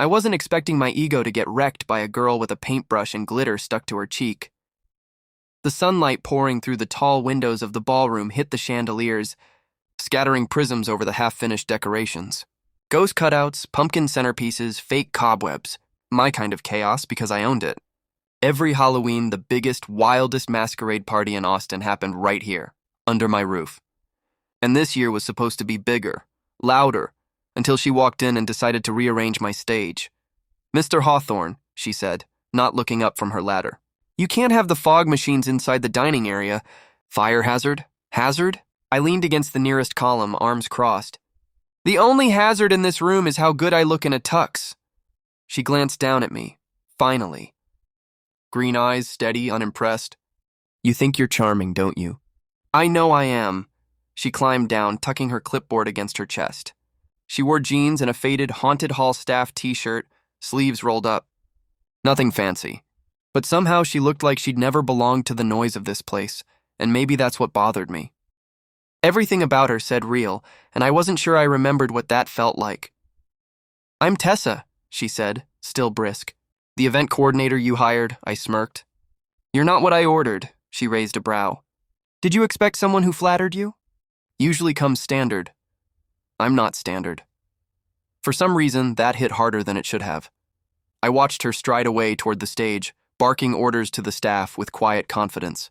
I wasn't expecting my ego to get wrecked by a girl with a paintbrush and glitter stuck to her cheek. The sunlight pouring through the tall windows of the ballroom hit the chandeliers, scattering prisms over the half-finished decorations. Ghost cutouts, pumpkin centerpieces, fake cobwebs. My kind of chaos because I owned it. Every Halloween, the biggest, wildest masquerade party in Austin happened right here, under my roof. And this year was supposed to be bigger, louder, until she walked in and decided to rearrange my stage. "Mr. Hawthorne," she said, not looking up from her ladder. "You can't have the fog machines inside the dining area. Fire hazard? Hazard?" I leaned against the nearest column, arms crossed. "The only hazard in this room is how good I look in a tux." She glanced down at me, finally. Green eyes, steady, unimpressed. "You think you're charming, don't you?" "I know I am." She climbed down, tucking her clipboard against her chest. She wore jeans and a faded Haunted Hall staff t-shirt, sleeves rolled up. Nothing fancy. But somehow she looked like she'd never belonged to the noise of this place, and maybe that's what bothered me. Everything about her said real, and I wasn't sure I remembered what that felt like. "I'm Tessa," she said, still brisk. "The event coordinator you hired," I smirked. "You're not what I ordered," she raised a brow. "Did you expect someone who flattered you?" "Usually comes standard." I'm not standard. For some reason, that hit harder than it should have. I watched her stride away toward the stage, barking orders to the staff with quiet confidence.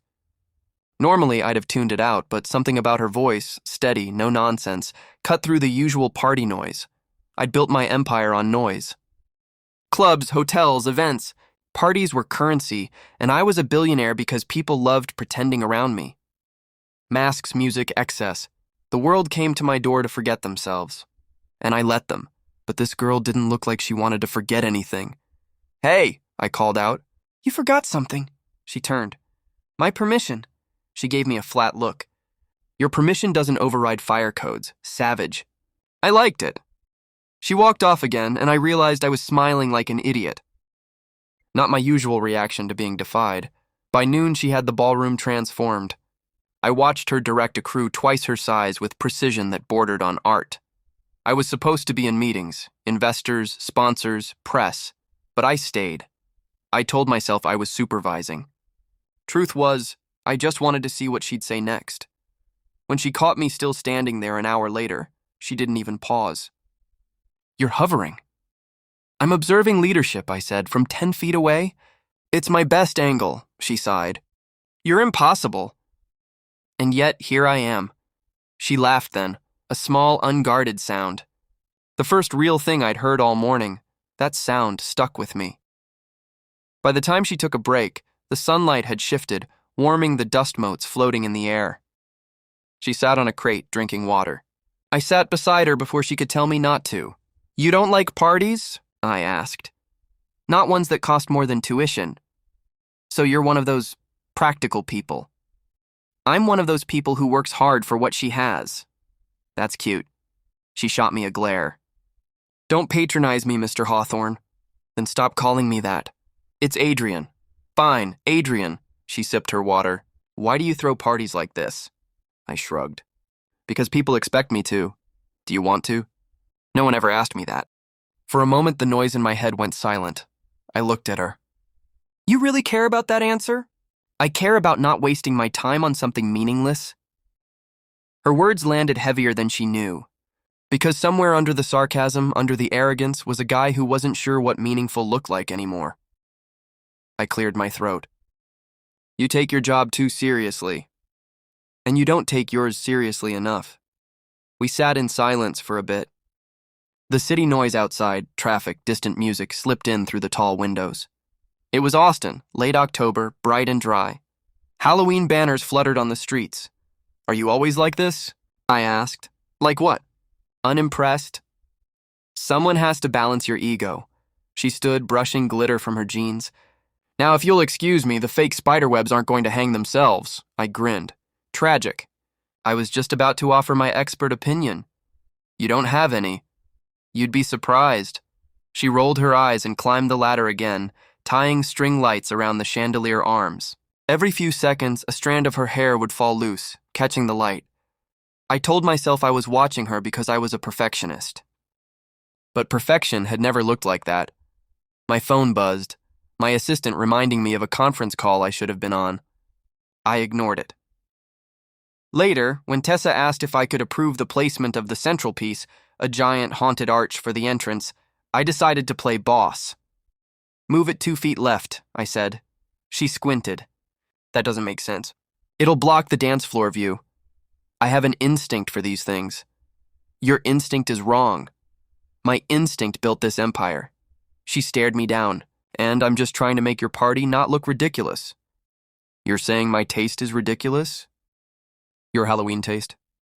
Normally, I'd have tuned it out, but something about her voice, steady, no nonsense, cut through the usual party noise. I'd built my empire on noise. Clubs, hotels, events. Parties were currency, and I was a billionaire because people loved pretending around me. Masks, music, excess. The world came to my door to forget themselves. And I let them, but this girl didn't look like she wanted to forget anything. "Hey," I called out. "You forgot something." She turned. "My permission." She gave me a flat look. "Your permission doesn't override fire codes. Savage." I liked it. She walked off again, and I realized I was smiling like an idiot. Not my usual reaction to being defied. By noon, she had the ballroom transformed. I watched her direct a crew twice her size with precision that bordered on art. I was supposed to be in meetings, investors, sponsors, press, but I stayed. I told myself I was supervising. Truth was, I just wanted to see what she'd say next. When she caught me still standing there an hour later, she didn't even pause. "You're hovering." "I'm observing leadership," I said, "from 10 feet away." "It's my best angle," she sighed. "You're impossible." And yet, here I am. She laughed then, a small, unguarded sound. The first real thing I'd heard all morning. That sound stuck with me. By the time she took a break, the sunlight had shifted, warming the dust motes floating in the air. She sat on a crate, drinking water. I sat beside her before she could tell me not to. "You don't like parties?" I asked. "Not ones that cost more than tuition. So you're one of those practical people." "I'm one of those people who works hard for what she has." "That's cute." She shot me a glare. "Don't patronize me, Mr. Hawthorne." "Then stop calling me that." "It's Adrian." "Fine, Adrian." She sipped her water. "Why do you throw parties like this?" I shrugged. "Because people expect me to." "Do you want to?" "No one ever asked me that." For a moment, the noise in my head went silent. I looked at her. "You really care about that answer?" "I care about not wasting my time on something meaningless." Her words landed heavier than she knew. Because somewhere under the sarcasm, under the arrogance, was a guy who wasn't sure what meaningful looked like anymore. I cleared my throat. "You take your job too seriously. And you don't take yours seriously enough." We sat in silence for a bit. The city noise outside, traffic, distant music, slipped in through the tall windows. It was Austin, late October, bright and dry. Halloween banners fluttered on the streets. "Are you always like this?" I asked. "Like what?" "Unimpressed." "Someone has to balance your ego." She stood, brushing glitter from her jeans. "Now, if you'll excuse me, the fake spiderwebs aren't going to hang themselves." I grinned. "Tragic." I was just about to offer my expert opinion. "You don't have any." "You'd be surprised." She rolled her eyes and climbed the ladder again, tying string lights around the chandelier arms. Every few seconds, a strand of her hair would fall loose, catching the light. I told myself I was watching her because I was a perfectionist. But perfection had never looked like that. My phone buzzed, my assistant reminding me of a conference call I should have been on. I ignored it. Later, when Tessa asked if I could approve the placement of the central piece, a giant haunted arch for the entrance, I decided to play boss. "Move it 2 feet left," I said. She squinted. "That doesn't make sense." "It'll block the dance floor view. I have an instinct for these things." "Your instinct is wrong. My instinct built this empire." She stared me down. "And I'm just trying to make your party not look ridiculous." "You're saying my taste is ridiculous?" "Your Halloween taste?"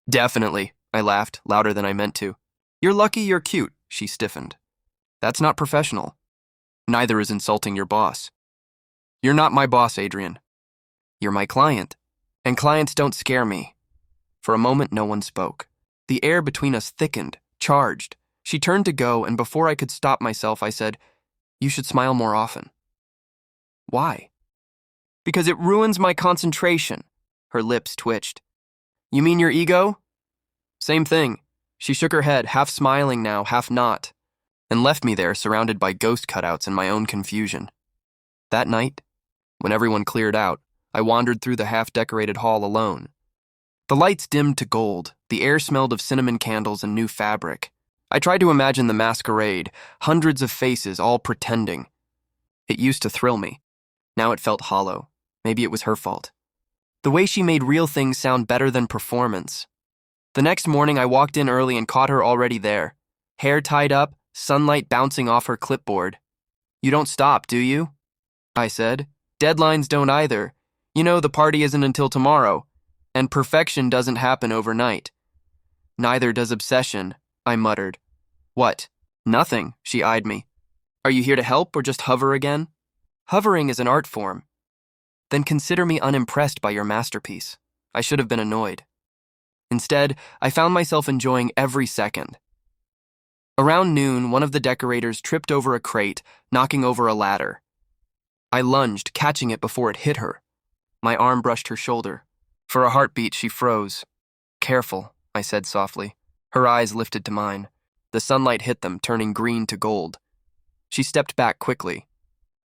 "Definitely," I laughed, louder than I meant to. "You're lucky you're cute," she stiffened. "That's not professional. Neither is insulting your boss." "You're not my boss, Adrian. You're my client. And clients don't scare me." For a moment, no one spoke. The air between us thickened, charged. She turned to go, and before I could stop myself, I said, "You should smile more often." "Why?" "Because it ruins my concentration." Her lips twitched. "You mean your ego?" "Same thing." She shook her head, half smiling now, half not, and left me there surrounded by ghost cutouts and my own confusion. That night, when everyone cleared out, I wandered through the half-decorated hall alone. The lights dimmed to gold, the air smelled of cinnamon candles and new fabric. I tried to imagine the masquerade, hundreds of faces all pretending. It used to thrill me. Now it felt hollow. Maybe it was her fault. The way she made real things sound better than performance. The next morning, I walked in early and caught her already there. Hair tied up, sunlight bouncing off her clipboard. "You don't stop, do you?" I said. "Deadlines don't either. You know, the party isn't until tomorrow. And perfection doesn't happen overnight." "Neither does obsession," I muttered. "What?" "Nothing," she eyed me. "Are you here to help or just hover again?" "Hovering is an art form." "Then consider me unimpressed by your masterpiece." I should have been annoyed. Instead, I found myself enjoying every second. Around noon, one of the decorators tripped over a crate, knocking over a ladder. I lunged, catching it before it hit her. My arm brushed her shoulder. For a heartbeat, she froze. "Careful," I said softly. Her eyes lifted to mine. The sunlight hit them, turning green to gold. She stepped back quickly.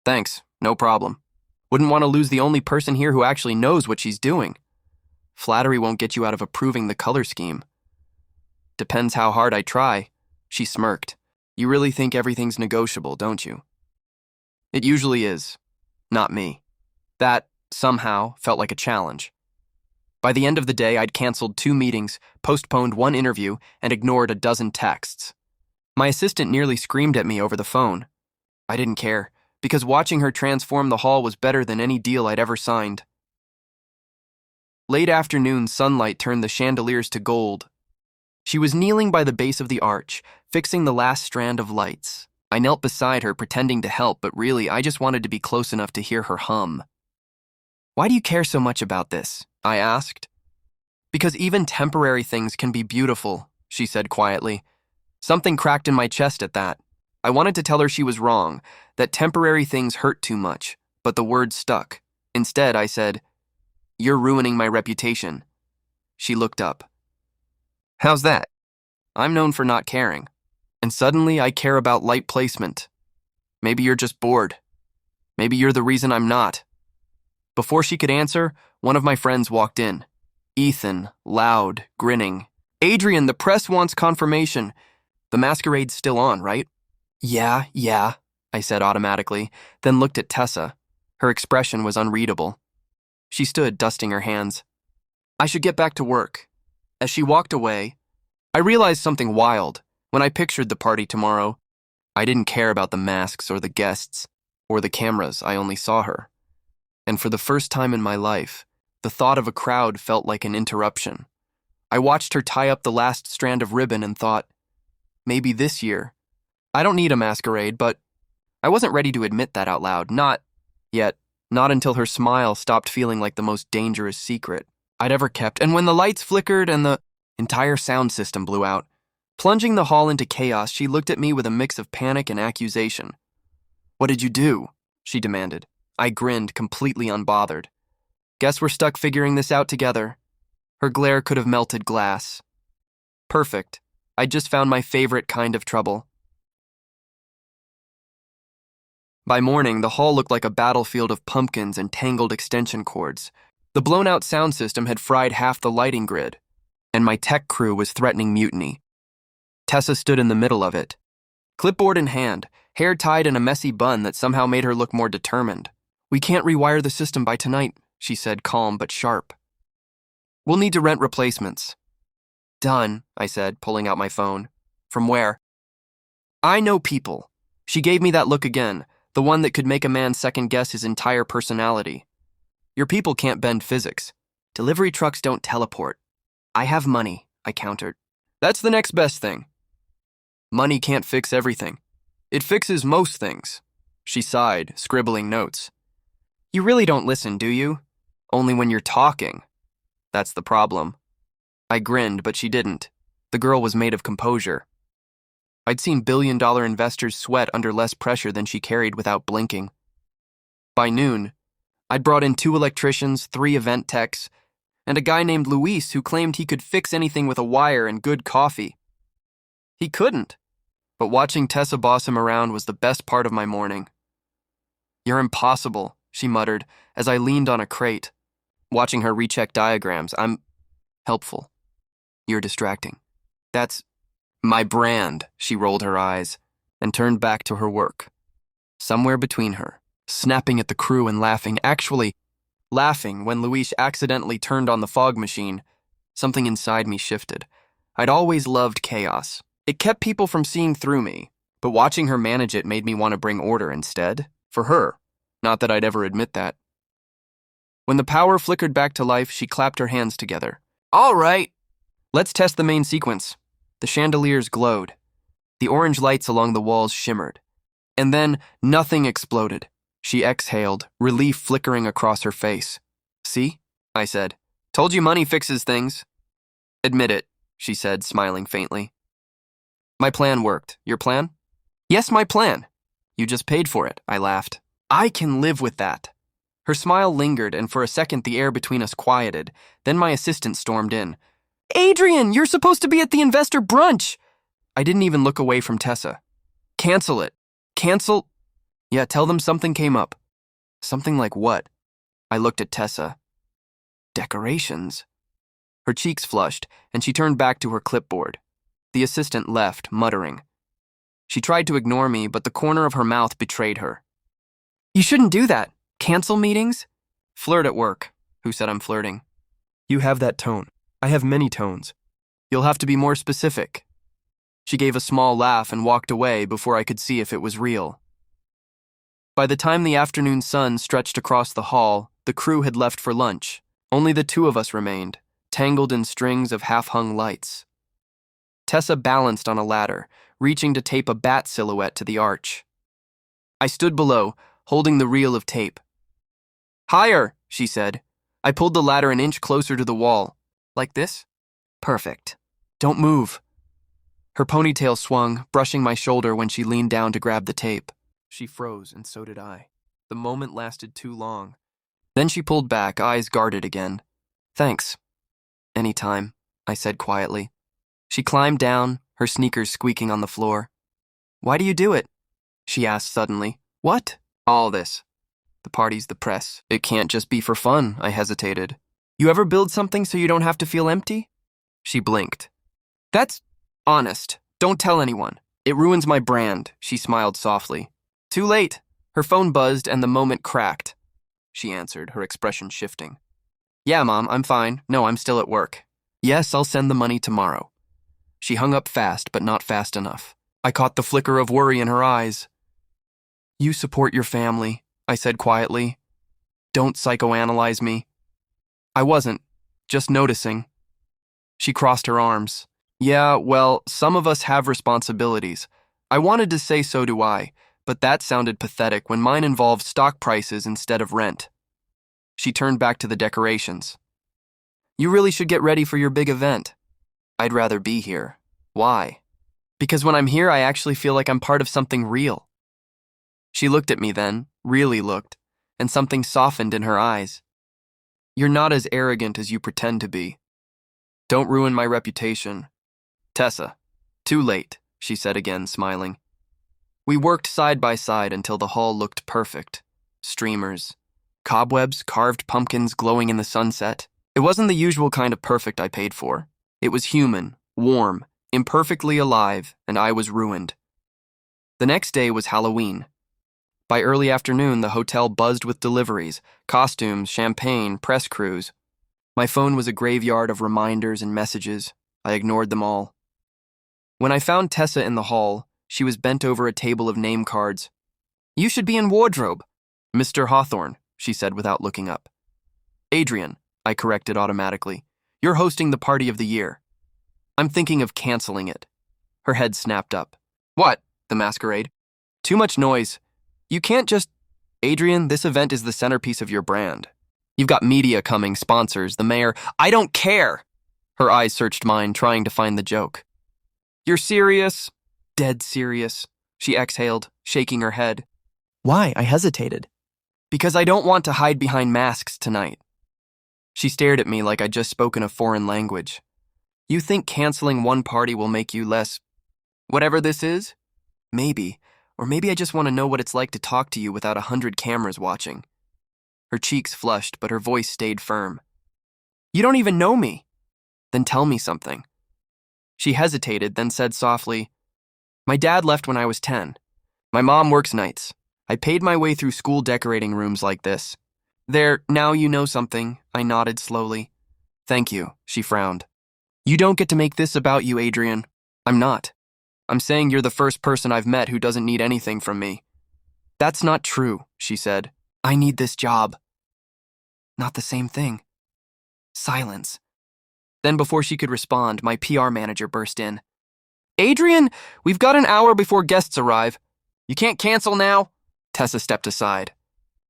"Thanks, no problem. Wouldn't want to lose the only person here who actually knows what she's doing." "Flattery won't get you out of approving the color scheme." "Depends how hard I try." She smirked. "You really think everything's negotiable, don't you?" "It usually is. Not me." That, somehow, felt like a challenge. By the end of the day, I'd canceled 2 meetings, postponed 1 interview, and ignored a dozen texts. My assistant nearly screamed at me over the phone. I didn't care, because watching her transform the hall was better than any deal I'd ever signed. Late afternoon sunlight turned the chandeliers to gold. She was kneeling by the base of the arch, fixing the last strand of lights. I knelt beside her, pretending to help, but really, I just wanted to be close enough to hear her hum. "Why do you care so much about this?" I asked. "Because even temporary things can be beautiful," she said quietly. Something cracked in my chest at that. I wanted to tell her she was wrong, that temporary things hurt too much, but the words stuck. Instead, I said, "You're ruining my reputation." She looked up. "How's that?" "I'm known for not caring. And suddenly I care about light placement. Maybe you're just bored. Maybe you're the reason I'm not." Before she could answer, one of my friends walked in. Ethan, loud, grinning. "Adrian, the press wants confirmation. The masquerade's still on, right?" Yeah, I said automatically, then looked at Tessa. Her expression was unreadable. She stood, dusting her hands. "I should get back to work." As she walked away, I realized something wild. When I pictured the party tomorrow, I didn't care about the masks or the guests or the cameras. I only saw her. And for the first time in my life, the thought of a crowd felt like an interruption. I watched her tie up the last strand of ribbon and thought, maybe this year. I don't need a masquerade, but I wasn't ready to admit that out loud. Not yet. Not until her smile stopped feeling like the most dangerous secret I'd ever kept. And when the lights flickered and the entire sound system blew out, plunging the hall into chaos, she looked at me with a mix of panic and accusation. "What did you do?" she demanded. I grinned, completely unbothered. "Guess we're stuck figuring this out together." Her glare could have melted glass. "Perfect. I just found my favorite kind of trouble." By morning, the hall looked like a battlefield of pumpkins and tangled extension cords. The blown-out sound system had fried half the lighting grid, and my tech crew was threatening mutiny. Tessa stood in the middle of it, clipboard in hand, hair tied in a messy bun that somehow made her look more determined. "We can't rewire the system by tonight," she said, calm but sharp. "We'll need to rent replacements." "Done," I said, pulling out my phone. "From where?" "I know people." She gave me that look again, the one that could make a man second-guess his entire personality. "Your people can't bend physics. Delivery trucks don't teleport." "I have money," I countered. "That's the next best thing." "Money can't fix everything. It fixes most things." She sighed, scribbling notes. "You really don't listen, do you? Only when you're talking. That's the problem." I grinned, but she didn't. The girl was made of composure. I'd seen billion-dollar investors sweat under less pressure than she carried without blinking. By noon, I'd brought in 2 electricians, 3 event techs, and a guy named Luis who claimed he could fix anything with a wire and good coffee. He couldn't, but watching Tessa boss him around was the best part of my morning. "You're impossible," she muttered as I leaned on a crate. Watching her recheck diagrams, "I'm helpful. You're distracting. That's my brand." She rolled her eyes and turned back to her work. Somewhere between her, snapping at the crew and laughing, actually laughing when Luis accidentally turned on the fog machine, something inside me shifted. I'd always loved chaos. It kept people from seeing through me, but watching her manage it made me want to bring order instead. For her. Not that I'd ever admit that. When the power flickered back to life, she clapped her hands together. "All right. Let's test the main sequence." The chandeliers glowed. The orange lights along the walls shimmered. And then nothing exploded. She exhaled, relief flickering across her face. "See?" I said. "Told you money fixes things." "Admit it," she said, smiling faintly. "My plan worked. Your plan?" "Yes, my plan. You just paid for it," I laughed. "I can live with that." Her smile lingered, and for a second the air between us quieted. Then my assistant stormed in. "Adrian, you're supposed to be at the investor brunch!" I didn't even look away from Tessa. "Cancel it." "Cancel?" "Yeah, tell them something came up." "Something like what?" I looked at Tessa. "Decorations." Her cheeks flushed, and she turned back to her clipboard. The assistant left, muttering. She tried to ignore me, but the corner of her mouth betrayed her. "You shouldn't do that. Cancel meetings?" "Flirt at work." Who said I'm flirting? "You have that tone. I have many tones. You'll have to be more specific." She gave a small laugh and walked away before I could see if it was real. By the time the afternoon sun stretched across the hall, the crew had left for lunch. Only the 2 of us remained, tangled in strings of half-hung lights. Tessa balanced on a ladder, reaching to tape a bat silhouette to the arch. I stood below, holding the reel of tape. "Higher," she said. I pulled the ladder an inch closer to the wall. "Like this?" "Perfect. Don't move." Her ponytail swung, brushing my shoulder when she leaned down to grab the tape. She froze, and so did I. The moment lasted too long. Then she pulled back, eyes guarded again. "Thanks." "Anytime," I said quietly. She climbed down, her sneakers squeaking on the floor. "Why do you do it?" she asked suddenly. "What?" "All this. The parties, the press. It can't just be for fun," I hesitated. "You ever build something so you don't have to feel empty?" She blinked. "That's honest. Don't tell anyone. It ruins my brand," she smiled softly. "Too late." Her phone buzzed and the moment cracked. She answered, her expression shifting. "Yeah, Mom, I'm fine. No, I'm still at work." "Yes, I'll send the money tomorrow." She hung up fast, but not fast enough. I caught the flicker of worry in her eyes. "You support your family," I said quietly. "Don't psychoanalyze me." I wasn't, just noticing. She crossed her arms. "Yeah, well, some of us have responsibilities. I wanted to say so do I, but that sounded pathetic when mine involved stock prices instead of rent." She turned back to the decorations. "You really should get ready for your big event." "I'd rather be here." "Why?" "Because when I'm here, I actually feel like I'm part of something real." She looked at me then, really looked, and something softened in her eyes. "You're not as arrogant as you pretend to be. Don't ruin my reputation." "Tessa." "Too late," she said again, smiling. We worked side by side until the hall looked perfect. Streamers, cobwebs, carved pumpkins glowing in the sunset. It wasn't the usual kind of perfect I paid for. It was human, warm, imperfectly alive, and I was ruined. The next day was Halloween. By early afternoon, the hotel buzzed with deliveries, costumes, champagne, press crews. My phone was a graveyard of reminders and messages. I ignored them all. When I found Tessa in the hall, she was bent over a table of name cards. "You should be in wardrobe." "Mr. Hawthorne," she said without looking up. "Adrian," I corrected automatically. "You're hosting the party of the year." "I'm thinking of canceling it." Her head snapped up. "What? The masquerade?" "Too much noise. You can't just—" "Adrian, this event is the centerpiece of your brand. You've got media coming, sponsors, the mayor—" "I don't care!" Her eyes searched mine, trying to find the joke. "You're serious?" "Dead serious," she exhaled, shaking her head. "Why?" I hesitated. "Because I don't want to hide behind masks tonight." She stared at me like I'd just spoken a foreign language. "You think canceling one party will make you less— whatever this is? Maybe. Or maybe I just want to know what it's like to talk to you without 100 cameras watching." Her cheeks flushed, but her voice stayed firm. "You don't even know me." "Then tell me something." She hesitated, then said softly, "My dad left when I was 10. My mom works nights. I paid my way through school decorating rooms like this." "There, now you know something," I nodded slowly. "Thank you," she frowned. "You don't get to make this about you, Adrian." "I'm not. I'm saying you're the first person I've met who doesn't need anything from me." "That's not true," she said. "I need this job." "Not the same thing." Silence. Then before she could respond, my PR manager burst in. "Adrian, we've got an hour before guests arrive. You can't cancel now." Tessa stepped aside.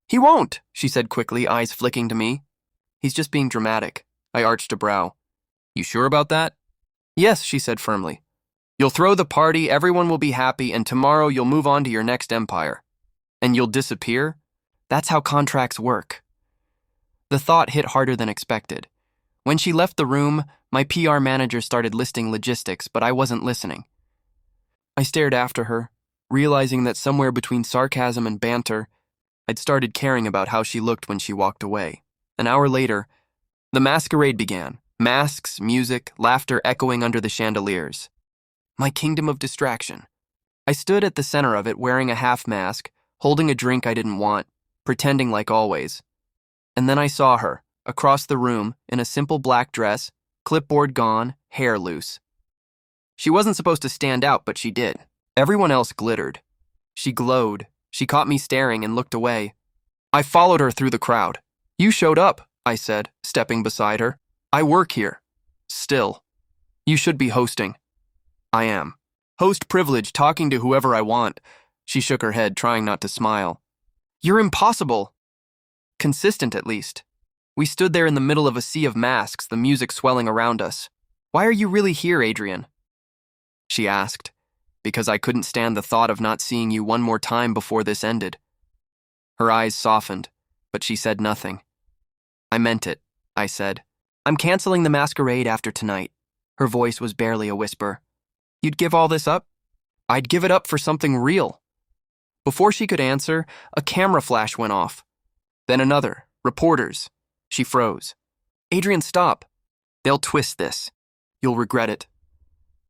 "He won't," she said quickly, eyes flicking to me. "He's just being dramatic." I arched a brow. "You sure about that?" "Yes," she said firmly. "You'll throw the party, everyone will be happy, and tomorrow you'll move on to your next empire. And you'll disappear? That's how contracts work." The thought hit harder than expected. When she left the room, my PR manager started listing logistics, but I wasn't listening. I stared after her, realizing that somewhere between sarcasm and banter, I'd started caring about how she looked when she walked away. An hour later, the masquerade began. Masks, music, laughter echoing under the chandeliers. My kingdom of distraction. I stood at the center of it wearing a half mask, holding a drink I didn't want, pretending like always. And then I saw her, across the room, in a simple black dress, clipboard gone, hair loose. She wasn't supposed to stand out, but she did. Everyone else glittered. She glowed. She caught me staring and looked away. I followed her through the crowd. "You showed up," I said, stepping beside her. "I work here. Still. You should be hosting." "I am. Host privilege, talking to whoever I want." She shook her head, trying not to smile. "You're impossible." "Consistent, at least." We stood there in the middle of a sea of masks, the music swelling around us. "Why are you really here, Adrian?" She asked. "Because I couldn't stand the thought of not seeing you one more time before this ended." Her eyes softened, but she said nothing. "I meant it," I said. "I'm canceling the masquerade after tonight." Her voice was barely a whisper. "You'd give all this up?" "I'd give it up for something real." Before she could answer, a camera flash went off. Then another. Reporters. She froze. "Adrian, stop. They'll twist this. You'll regret it."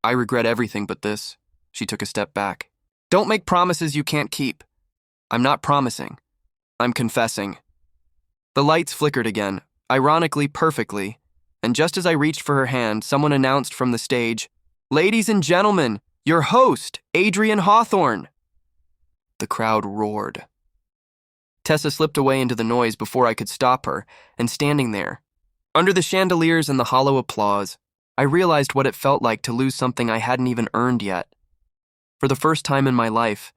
"I regret everything but this." She took a step back. "Don't make promises you can't keep." "I'm not promising. I'm confessing." The lights flickered again, ironically perfectly, and just as I reached for her hand, someone announced from the stage, "Ladies and gentlemen, your host, Adrian Hawthorne." The crowd roared. Tessa slipped away into the noise before I could stop her, and standing there, under the chandeliers and the hollow applause, I realized what it felt like to lose something I hadn't even earned yet. For the first time in my life,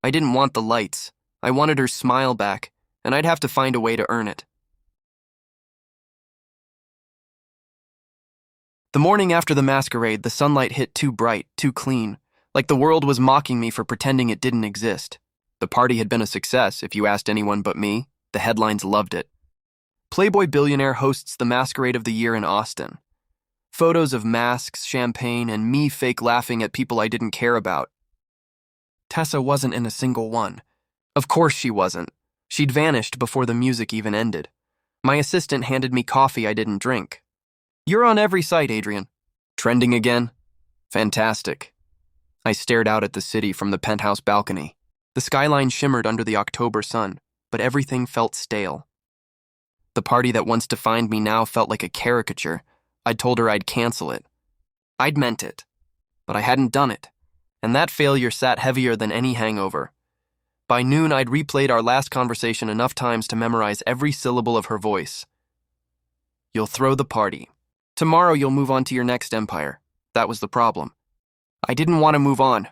I didn't want the lights. I wanted her smile back, and I'd have to find a way to earn it. The morning after the masquerade, the sunlight hit too bright, too clean, like the world was mocking me for pretending it didn't exist. The party had been a success, if you asked anyone but me. The headlines loved it. Playboy Billionaire hosts the Masquerade of the Year in Austin. Photos of masks, champagne, and me fake laughing at people I didn't care about. Tessa wasn't in a single one. Of course she wasn't. She'd vanished before the music even ended. My assistant handed me coffee I didn't drink. You're on every site, Adrian. Trending again? Fantastic. I stared out at the city from the penthouse balcony. The skyline shimmered under the October sun, but everything felt stale. The party that once defined me now felt like a caricature. I'd told her I'd cancel it. I'd meant it, but I hadn't done it, and that failure sat heavier than any hangover. By noon, I'd replayed our last conversation enough times to memorize every syllable of her voice. You'll throw the party. Tomorrow you'll move on to your next empire. That was the problem. I didn't want to move on.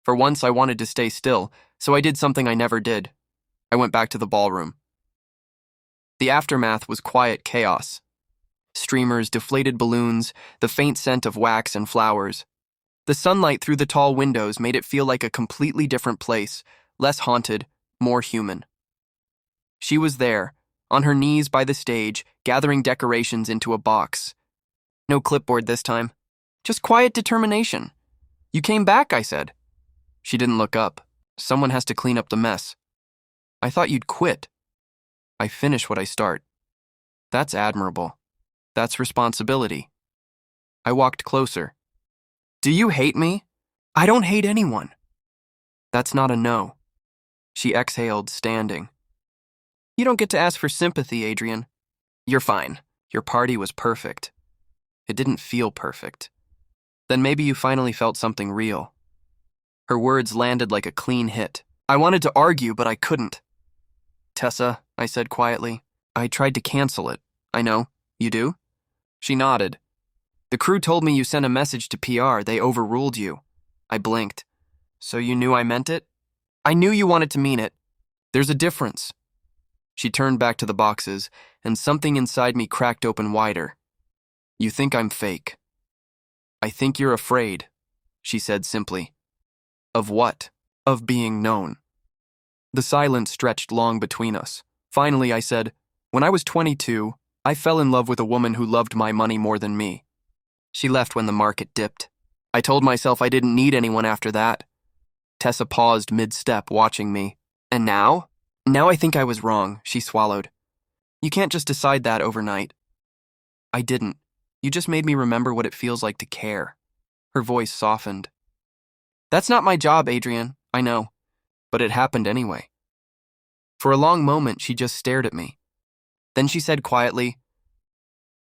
For once, I wanted to stay still, so I did something I never did. I went back to the ballroom. The aftermath was quiet chaos. Streamers, deflated balloons, the faint scent of wax and flowers. The sunlight through the tall windows made it feel like a completely different place, less haunted, more human. She was there, on her knees by the stage, gathering decorations into a box. No clipboard this time. Just quiet determination. You came back, I said. She didn't look up. Someone has to clean up the mess. I thought you'd quit. I finish what I start. That's admirable. That's responsibility. I walked closer. Do you hate me? I don't hate anyone. That's not a no. She exhaled, standing. You don't get to ask for sympathy, Adrian. You're fine. Your party was perfect. It didn't feel perfect. Then maybe you finally felt something real. Her words landed like a clean hit. I wanted to argue, but I couldn't. Tessa, I said quietly, I tried to cancel it. I know. You do? She nodded. The crew told me you sent a message to PR. They overruled you. I blinked. So you knew I meant it? I knew you wanted to mean it. There's a difference. She turned back to the boxes, and something inside me cracked open wider. You think I'm fake. I think you're afraid, she said simply. Of what? Of being known. The silence stretched long between us. Finally, I said, when I was 22, I fell in love with a woman who loved my money more than me. She left when the market dipped. I told myself I didn't need anyone after that. Tessa paused mid-step, watching me. And now? Now I think I was wrong, she swallowed. You can't just decide that overnight. I didn't. You just made me remember what it feels like to care. Her voice softened. That's not my job, Adrian, I know. But it happened anyway. For a long moment, she just stared at me. Then she said quietly,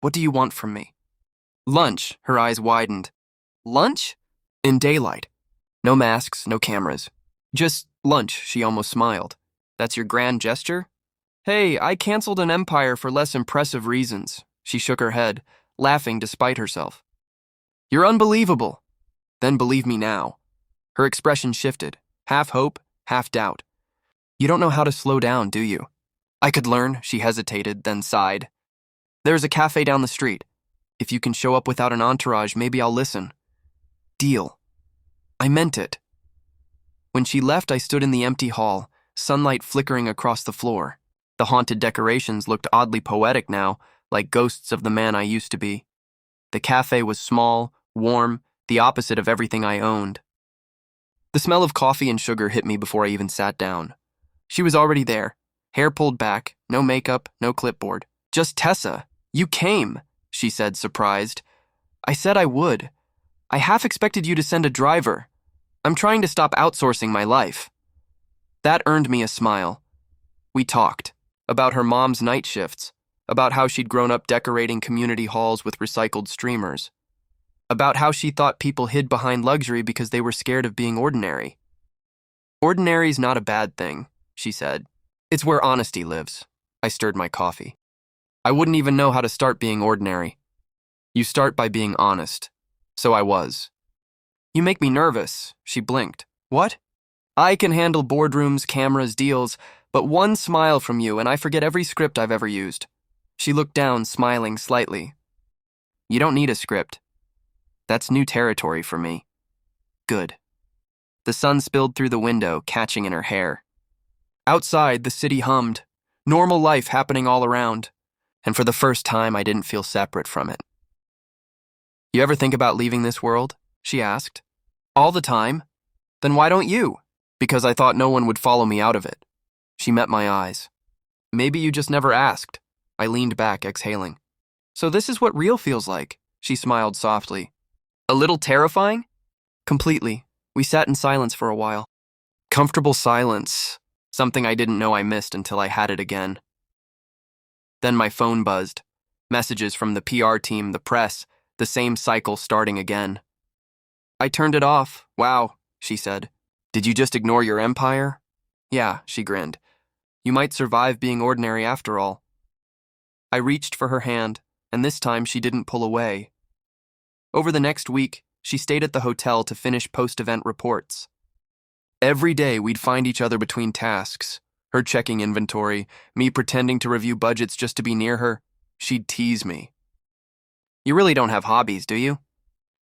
What do you want from me? Lunch, her eyes widened. Lunch? In daylight. No masks, no cameras. Just lunch, she almost smiled. That's your grand gesture? Hey, I canceled an empire for less impressive reasons. She shook her head, laughing despite herself. You're unbelievable. Then believe me now. Her expression shifted, half hope, half doubt. You don't know how to slow down, do you? I could learn, she hesitated, then sighed. There's a cafe down the street. If you can show up without an entourage, maybe I'll listen. Deal. I meant it. When she left, I stood in the empty hall, sunlight flickering across the floor. The haunted decorations looked oddly poetic now, like ghosts of the man I used to be. The cafe was small, warm, the opposite of everything I owned. The smell of coffee and sugar hit me before I even sat down. She was already there, hair pulled back, no makeup, no clipboard. Just Tessa. You came, she said, surprised. I said I would. I half expected you to send a driver. I'm trying to stop outsourcing my life. That earned me a smile. We talked about her mom's night shifts, about how she'd grown up decorating community halls with recycled streamers, about how she thought people hid behind luxury because they were scared of being ordinary. Ordinary's not a bad thing, she said. It's where honesty lives. I stirred my coffee. I wouldn't even know how to start being ordinary. You start by being honest. So I was. You make me nervous, she blinked. What? I can handle boardrooms, cameras, deals, but one smile from you and I forget every script I've ever used. She looked down, smiling slightly. You don't need a script. That's new territory for me. Good. The sun spilled through the window, catching in her hair. Outside, the city hummed, normal life happening all around, and for the first time, I didn't feel separate from it. You ever think about leaving this world? She asked. All the time. Then why don't you? Because I thought no one would follow me out of it. She met my eyes. Maybe you just never asked. I leaned back, exhaling. So this is what real feels like, she smiled softly. A little terrifying? Completely. We sat in silence for a while. Comfortable silence. Something I didn't know I missed until I had it again. Then my phone buzzed. Messages from the PR team, the press, the same cycle starting again. I turned it off. Wow, she said. Did you just ignore your empire? Yeah, she grinned. You might survive being ordinary after all. I reached for her hand, and this time she didn't pull away. Over the next week, she stayed at the hotel to finish post-event reports. Every day we'd find each other between tasks, her checking inventory, me pretending to review budgets just to be near her. She'd tease me. You really don't have hobbies, do you?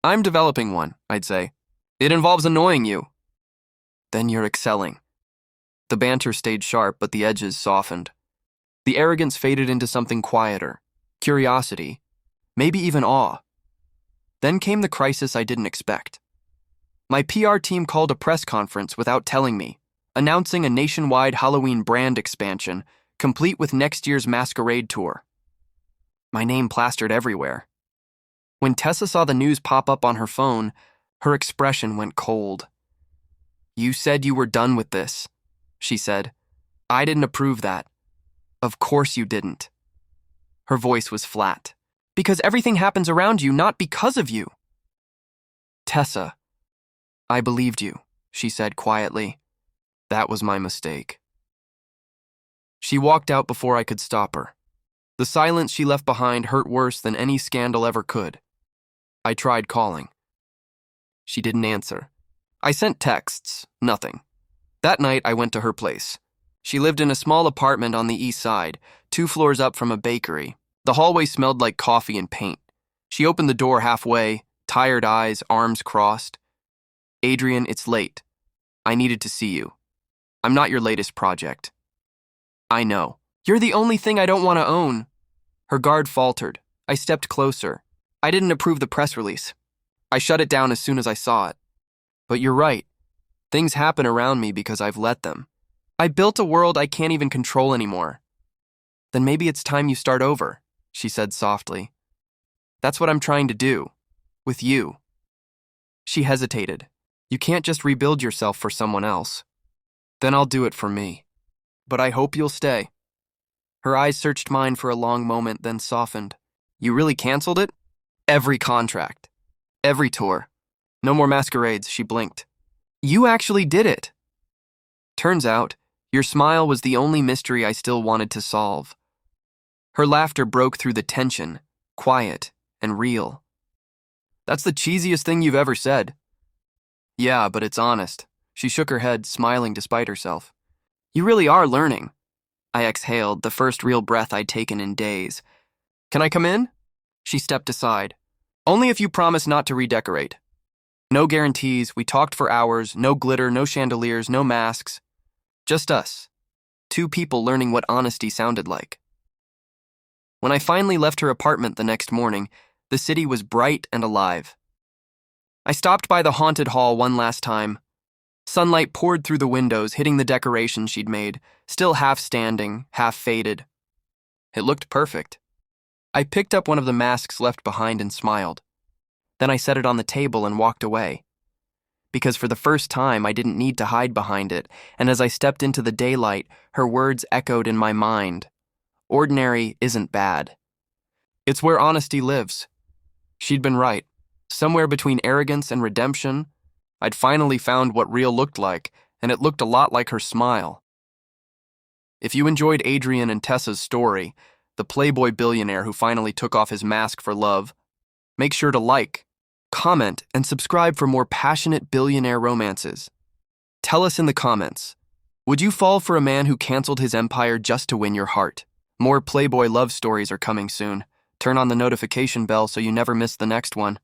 I'm developing one, I'd say. It involves annoying you. Then you're excelling. The banter stayed sharp, but the edges softened. The arrogance faded into something quieter, curiosity, maybe even awe. Then came the crisis I didn't expect. My PR team called a press conference without telling me, announcing a nationwide Halloween brand expansion, complete with next year's Masquerade tour. My name plastered everywhere. When Tessa saw the news pop up on her phone, her expression went cold. You said you were done with this, she said. I didn't approve that. Of course you didn't. Her voice was flat. Because everything happens around you, not because of you. Tessa, I believed you, she said quietly. That was my mistake. She walked out before I could stop her. The silence she left behind hurt worse than any scandal ever could. I tried calling. She didn't answer. I sent texts, nothing. That night, I went to her place. She lived in a small apartment on the east side, 2 floors up from a bakery. The hallway smelled like coffee and paint. She opened the door halfway, tired eyes, arms crossed. Adrian, it's late. I needed to see you. I'm not your latest project. I know. You're the only thing I don't want to own. Her guard faltered. I stepped closer. I didn't approve the press release. I shut it down as soon as I saw it. But you're right. Things happen around me because I've let them. I built a world I can't even control anymore. Then maybe it's time you start over, she said softly. That's what I'm trying to do. With you. She hesitated. You can't just rebuild yourself for someone else. Then I'll do it for me. But I hope you'll stay. Her eyes searched mine for a long moment, then softened. You really canceled it? Every contract. Every tour. No more masquerades, she blinked. You actually did it. Turns out, your smile was the only mystery I still wanted to solve. Her laughter broke through the tension, quiet and real. That's the cheesiest thing you've ever said. Yeah, but it's honest. She shook her head, smiling despite herself. You really are learning. I exhaled, the first real breath I'd taken in days. Can I come in? She stepped aside. Only if you promise not to redecorate. No guarantees, we talked for hours, no glitter, no chandeliers, no masks. Just us. 2 people learning what honesty sounded like. When I finally left her apartment the next morning, the city was bright and alive. I stopped by the haunted hall one last time. Sunlight poured through the windows, hitting the decorations she'd made, still half standing, half faded. It looked perfect. I picked up one of the masks left behind and smiled. Then I set it on the table and walked away. Because for the first time, I didn't need to hide behind it, and as I stepped into the daylight, her words echoed in my mind. Ordinary isn't bad. It's where honesty lives. She'd been right. Somewhere between arrogance and redemption, I'd finally found what real looked like, and it looked a lot like her smile. If you enjoyed Adrian and Tessa's story, the Playboy billionaire who finally took off his mask for love, make sure to like, comment, and subscribe for more passionate billionaire romances. Tell us in the comments, would you fall for a man who canceled his empire just to win your heart? More Playboy love stories are coming soon. Turn on the notification bell so you never miss the next one.